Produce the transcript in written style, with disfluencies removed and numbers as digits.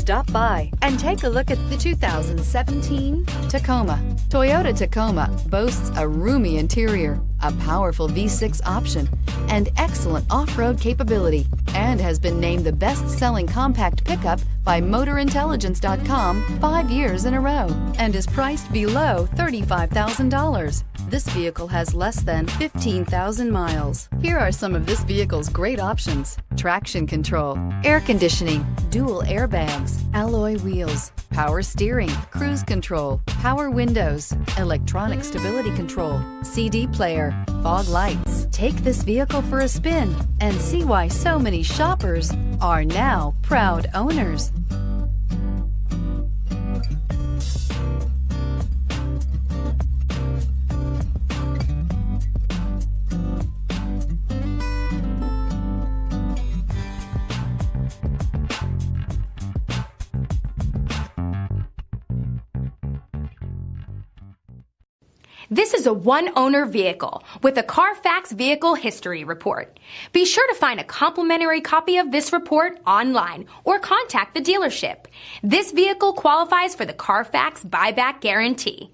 Stop by and take a look at the 2017 Tacoma. Toyota Tacoma boasts a roomy interior, a powerful V6 option, and excellent off-road capability, and has been named the best-selling compact pickup by MotorIntelligence.com 5 years in a row, and is priced below $35,000. This vehicle has less than 15,000 miles. Here are some of this vehicle's great options: traction control, air conditioning, dual airbags, alloy wheels, power steering, cruise control, power windows, electronic stability control, CD player, fog lights. Take this vehicle for a spin and see why so many shoppers are now proud owners. This is a one-owner vehicle with a Carfax Vehicle History Report. Be sure to find a complimentary copy of this report online or contact the dealership. This vehicle qualifies for the Carfax Buyback Guarantee.